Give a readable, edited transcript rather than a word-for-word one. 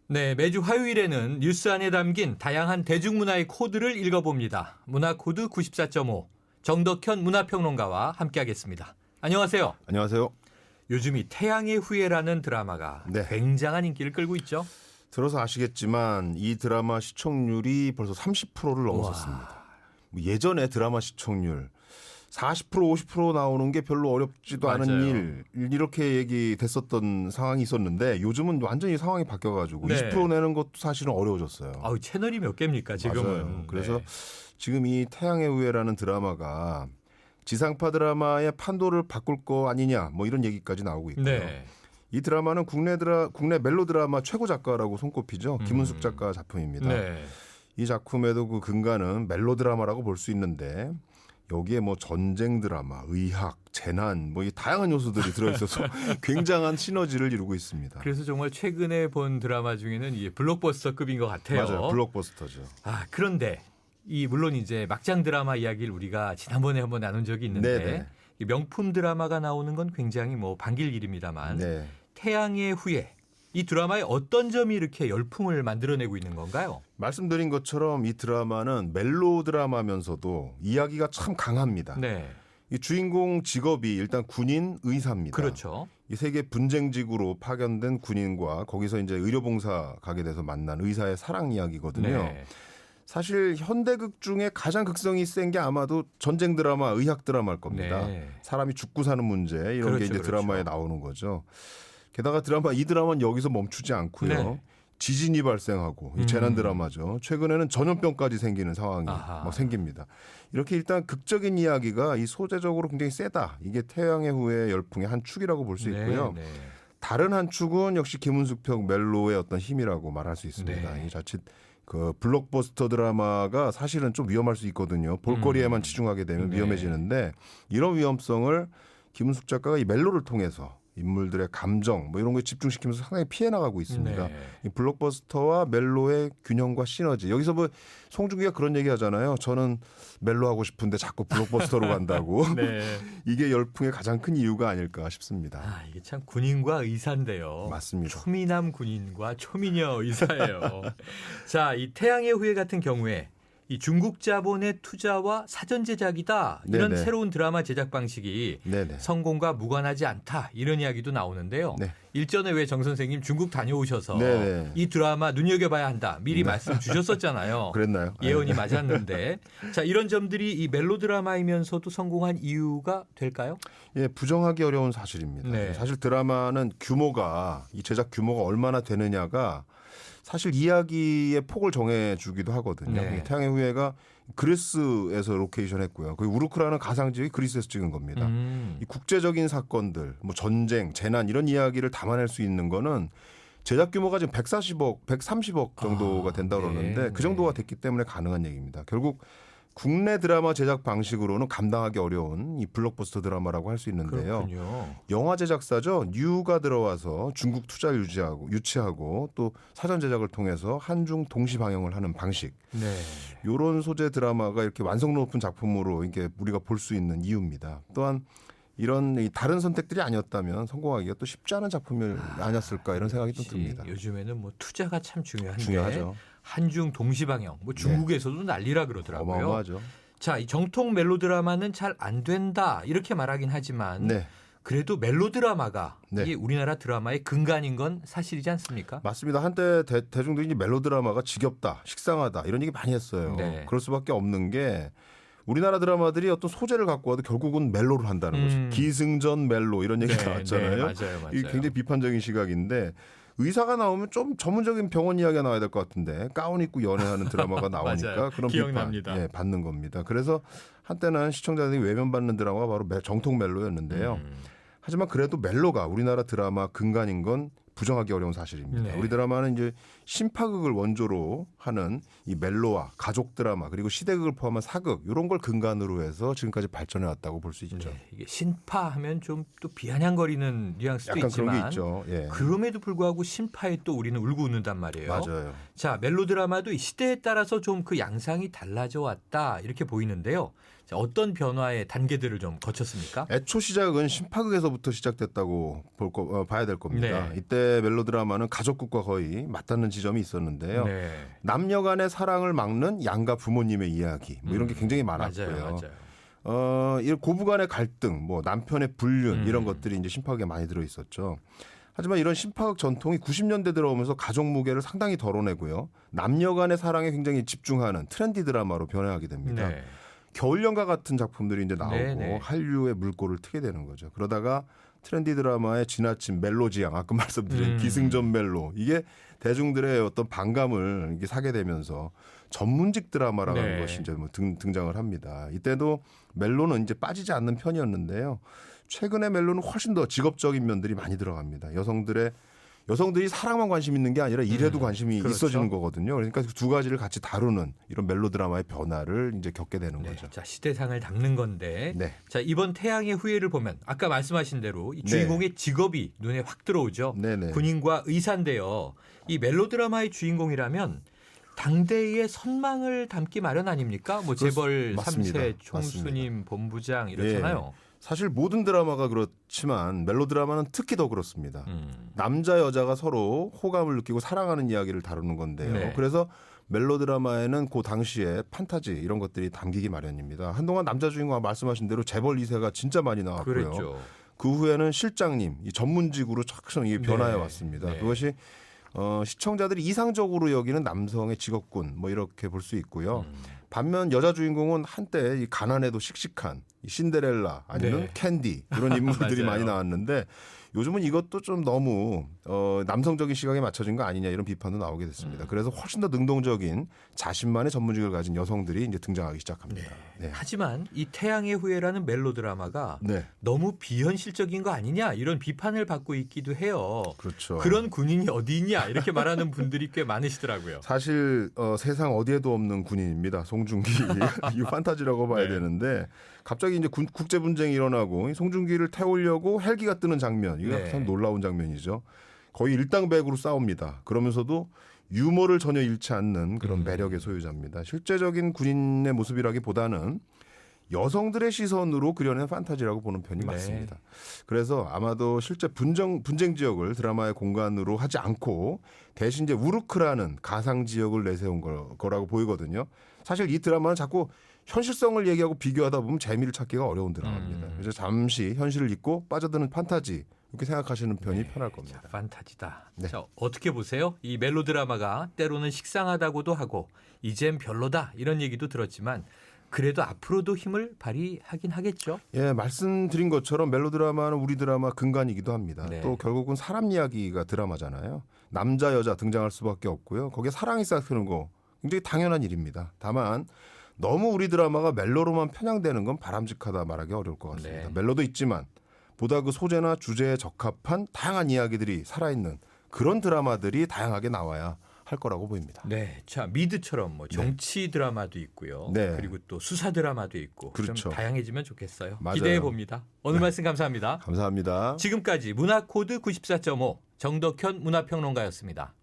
네, 매주 화요일에는 뉴스 안에 담긴 다양한 대중문화의 코드를 읽어봅니다. 문화코드 94.5 정덕현 문화평론가와 함께하겠습니다. 안녕하세요. 안녕하세요. 요즘 이 태양의 후예라는 드라마가 네. 굉장한 인기를 끌고 있죠. 들어서 아시겠지만 이 드라마 시청률이 벌써 30%를 넘어섰습니다. 뭐 예전에 드라마 시청률 40% 50% 나오는 게 별로 어렵지도 맞아요. 않은 일 이렇게 얘기됐었던 상황이 있었는데 요즘은 완전히 상황이 바뀌어가지고 네. 20% 내는 것도 사실은 어려워졌어요. 아우, 채널이 몇 개입니까 지금은. 맞아요. 그래서 네. 지금 이 태양의 후예라는 드라마가 지상파 드라마의 판도를 바꿀 거 아니냐 뭐 이런 얘기까지 나오고 있고요. 네. 이 드라마는 국내 멜로 드라마 최고 작가라고 손꼽히죠. 김은숙 작가 작품입니다. 네. 이 작품에도 그 근간은 멜로 드라마라고 볼 수 있는데 여기에 뭐 전쟁 드라마, 의학, 재난 뭐 이 다양한 요소들이 들어있어서 굉장한 시너지를 이루고 있습니다. 그래서 정말 최근에 본 드라마 중에는 이게 블록버스터급인 것 같아요. 맞아요. 블록버스터죠. 아, 그런데 물론 이제 막장 드라마 이야기를 우리가 지난번에 한번 나눈 적이 있는데 네네. 이 명품 드라마가 나오는 건 굉장히 뭐 반길 일입니다만 네. 태양의 후예 이 드라마의 어떤 점이 이렇게 열풍을 만들어내고 있는 건가요? 말씀드린 것처럼 이 드라마는 멜로 드라마면서도 이야기가 참 강합니다. 네, 이 주인공 직업이 일단 군인 의사입니다. 그렇죠. 이 세계 분쟁지구로 파견된 군인과 거기서 이제 의료봉사 가게 돼서 만난 의사의 사랑 이야기거든요. 네. 사실 현대극 중에 가장 극성이 센 게 아마도 전쟁 드라마, 의학 드라마일 겁니다. 네. 사람이 죽고 사는 문제 이런 그렇죠, 게 이제 그렇죠. 드라마에 나오는 거죠. 게다가 이 드라마는 여기서 멈추지 않고요. 네. 지진이 발생하고 이 재난 드라마죠. 최근에는 전염병까지 생기는 상황이 아하. 막 생깁니다. 이렇게 일단 극적인 이야기가 이 소재적으로 굉장히 세다. 이게 태양의 후예 열풍의 한 축이라고 볼 수 있고요. 네, 네. 다른 한 축은 역시 김은숙 편 멜로의 어떤 힘이라고 말할 수 있습니다. 네. 이 자칫 그 블록버스터 드라마가 사실은 좀 위험할 수 있거든요. 볼거리에만 치중하게 되면 네. 위험해지는데 이런 위험성을 김은숙 작가가 이 멜로를 통해서 인물들의 감정 뭐 이런 거에 집중시키면서 상당히 피해 나가고 있습니다. 네. 이 블록버스터와 멜로의 균형과 시너지. 여기서 뭐 송중기가 그런 얘기 하잖아요. 저는 멜로 하고 싶은데 자꾸 블록버스터로 간다고. 네. 이게 열풍의 가장 큰 이유가 아닐까 싶습니다. 아, 이게 참 군인과 의사인데요. 맞습니다. 초미남 군인과 초미녀 의사예요. 자, 이 태양의 후예 같은 경우에 이 중국 자본의 투자와 사전 제작이다. 이런 네네. 새로운 드라마 제작 방식이 네네. 성공과 무관하지 않다. 이런 이야기도 나오는데요. 네. 일전에 왜 정 선생님 중국 다녀오셔서 네네. 이 드라마 눈여겨봐야 한다. 미리 말씀 주셨었잖아요. 그랬나요? 예언이 맞았는데. 자, 이런 점들이 이 멜로 드라마이면서도 성공한 이유가 될까요? 예, 부정하기 어려운 사실입니다. 네. 사실 드라마는 이 제작 규모가 얼마나 되느냐가 사실 이야기의 폭을 정해주기도 하거든요. 네. 태양의 후예가 그리스에서 로케이션 했고요. 그 우르크라는 가상지역이 그리스에서 찍은 겁니다. 이 국제적인 사건들, 뭐 전쟁, 재난 이런 이야기를 담아낼 수 있는 거는 제작 규모가 지금 140억, 130억 정도가 된다고 네. 그러는데 그 정도가 됐기 때문에 가능한 얘기입니다. 결국 국내 드라마 제작 방식으로는 감당하기 어려운 이 블록버스터 드라마라고 할 수 있는데요. 그렇군요. 영화 제작사죠. 뉴가 들어와서 중국 투자를 유치하고 또 사전 제작을 통해서 한중 동시 방영을 하는 방식. 네. 이런 소재 드라마가 이렇게 완성 높은 작품으로 이게 우리가 볼 수 있는 이유입니다. 또한 이런 이 다른 선택들이 아니었다면 성공하기가 또 쉽지 않은 작품이 아니었을까 이런 생각이 좀 듭니다. 요즘에는 뭐 투자가 참 중요한데 중요하죠. 한중 동시 방영, 뭐 중국에서도 난리라 그러더라고요. 어마어마하죠. 자, 이 정통 멜로 드라마는 잘 안 된다 이렇게 말하긴 하지만 네. 그래도 멜로 드라마가 네. 이게 우리나라 드라마의 근간인 건 사실이지 않습니까? 맞습니다. 한때 대중들이 멜로드라마가 지겹다, 식상하다 이런 얘기 많이 했어요. 네. 그럴 수밖에 없는 게 우리나라 드라마들이 어떤 소재를 갖고 와도 결국은 멜로를 한다는 거죠. 기승전 멜로 이런 얘기 나왔잖아요. 네, 맞아요. 이게 굉장히 비판적인 시각인데 의사가 나오면 좀 전문적인 병원 이야기가 나와야 될 것 같은데 가운 입고 연애하는 드라마가 나오니까 맞아요. 그런 기억납니다. 비판 받는 겁니다. 그래서 한때는 시청자들이 외면받는 드라마가 바로 정통 멜로였는데요. 하지만 그래도 멜로가 우리나라 드라마 근간인 건 부정하기 어려운 사실입니다. 네. 우리 드라마는 이제 신파극을 원조로 하는 이 멜로와 가족 드라마 그리고 시대극을 포함한 사극 이런 걸 근간으로 해서 지금까지 발전해 왔다고 볼 수 있죠. 네, 이게 신파하면 좀 또 비아냥거리는 뉘앙스도 약간 있지만 그런 게 있죠. 예. 그럼에도 불구하고 신파에 또 우리는 울고 웃는단 말이에요. 맞아요. 자, 멜로 드라마도 이 시대에 따라서 좀 그 양상이 달라져 왔다 이렇게 보이는데요. 자, 어떤 변화의 단계들을 좀 거쳤습니까? 애초 시작은 신파극에서부터 시작됐다고 봐야 될 겁니다. 네. 이때 당시의 멜로드라마는 가족극과 거의 맞닿는 지점이 있었는데요. 네. 남녀 간의 사랑을 막는 양가 부모님의 이야기 뭐 이런 게 굉장히 많았고요. 맞아요. 이 고부간의 갈등, 뭐 남편의 불륜 이런 것들이 이제 심파극에 많이 들어 있었죠. 하지만 이런 심파극 전통이 90년대 들어오면서 가족 무게를 상당히 덜어내고요. 남녀 간의 사랑에 굉장히 집중하는 트렌디 드라마로 변화하게 됩니다. 네. 겨울연가 같은 작품들이 이제 나오고 네네. 한류의 물꼬를 트게 되는 거죠. 그러다가 트렌디 드라마의 지나친 멜로지향, 아까 말씀드린 기승전 멜로, 이게 대중들의 어떤 반감을 이게 사게 되면서 전문직 드라마라는 네. 것이 이제 뭐 등장을 합니다. 이때도 멜로는 이제 빠지지 않는 편이었는데요. 최근에 멜로는 훨씬 더 직업적인 면들이 많이 들어갑니다. 여성들이 사랑만 관심 있는 게 아니라 일에도 관심이 그렇죠. 있어지는 거거든요. 그러니까 그 두 가지를 같이 다루는 이런 멜로 드라마의 변화를 이제 겪게 되는 네. 거죠. 자, 시대상을 담는 건데. 네. 자, 이번 태양의 후예를 보면 아까 말씀하신 대로 이 주인공의 직업이 눈에 확 들어오죠. 네네. 군인과 의사인데요. 이 멜로드라마의 주인공이라면 당대의 선망을 담기 마련 아닙니까? 뭐 재벌 맞습니다. 3세 총수님, 본부장 이렇잖아요. 사실 모든 드라마가 그렇지만 멜로 드라마는 특히 더 그렇습니다. 남자 여자가 서로 호감을 느끼고 사랑하는 이야기를 다루는 건데요. 네. 그래서 멜로 드라마에는 그 당시에 판타지 이런 것들이 담기기 마련입니다. 한동안 남자 주인공 말씀하신 대로 재벌 2세가 진짜 많이 나왔고요. 그랬죠. 그 후에는 실장님, 이 전문직으로 착착 이게 변화해 왔습니다. 네. 그것이 시청자들이 이상적으로 여기는 남성의 직업군 뭐 이렇게 볼 수 있고요. 반면 여자 주인공은 한때 이 가난해도 씩씩한 이 신데렐라 아니면 네. 캔디 이런 인물들이 맞아요. 많이 나왔는데 요즘은 이것도 좀 너무 남성적인 시각에 맞춰진 거 아니냐 이런 비판도 나오게 됐습니다. 그래서 훨씬 더 능동적인 자신만의 전문직을 가진 여성들이 이제 등장하기 시작합니다. 네. 하지만 이 태양의 후예라는 멜로드라마가 네. 너무 비현실적인 거 아니냐 이런 비판을 받고 있기도 해요. 그렇죠. 그런 군인이 어디 있냐 이렇게 말하는 분들이 꽤 많으시더라고요. 사실 세상 어디에도 없는 군인입니다. 송중기. 이 판타지라고 봐야 네. 되는데 갑자기 이제 국제 분쟁이 일어나고 송중기를 태우려고 헬기가 뜨는 장면. 이거 네. 참 놀라운 장면이죠. 거의 일당백으로 싸웁니다. 그러면서도 유머를 전혀 잃지 않는 그런 매력의 소유자입니다. 실제적인 군인의 모습이라기보다는 여성들의 시선으로 그려낸 판타지라고 보는 편이 네. 맞습니다. 그래서 아마도 실제 분쟁 지역을 드라마의 공간으로 하지 않고 대신 이제 우르크라는 가상 지역을 내세운 거라고 보이거든요. 사실 이 드라마는 자꾸 현실성을 얘기하고 비교하다 보면 재미를 찾기가 어려운 드라마입니다. 그래서 잠시 현실을 잊고 빠져드는 판타지 이렇게 생각하시는 편이 편할 겁니다. 자, 판타지다. 네. 자, 어떻게 보세요? 이 멜로드라마가 때로는 식상하다고도 하고 이젠 별로다 이런 얘기도 들었지만 그래도 앞으로도 힘을 발휘하긴 하겠죠. 예, 말씀드린 것처럼 멜로드라마는 우리 드라마 근간이기도 합니다. 네. 또 결국은 사람 이야기가 드라마잖아요. 남자 여자 등장할 수밖에 없고요. 거기에 사랑이 싹트는 거 굉장히 당연한 일입니다. 다만 너무 우리 드라마가 멜로로만 편향되는 건 바람직하다 말하기 어려울 것 같습니다. 네. 멜로도 있지만 보다 그 소재나 주제에 적합한 다양한 이야기들이 살아있는 그런 드라마들이 다양하게 나와야 할 거라고 보입니다. 네, 자 미드처럼 뭐 정치 드라마도 있고요. 네. 그리고 또 수사 드라마도 있고 그렇죠. 좀 다양해지면 좋겠어요. 맞아요. 기대해 봅니다. 오늘 말씀 감사합니다. 감사합니다. 지금까지 문화코드 94.5 정덕현 문화평론가였습니다.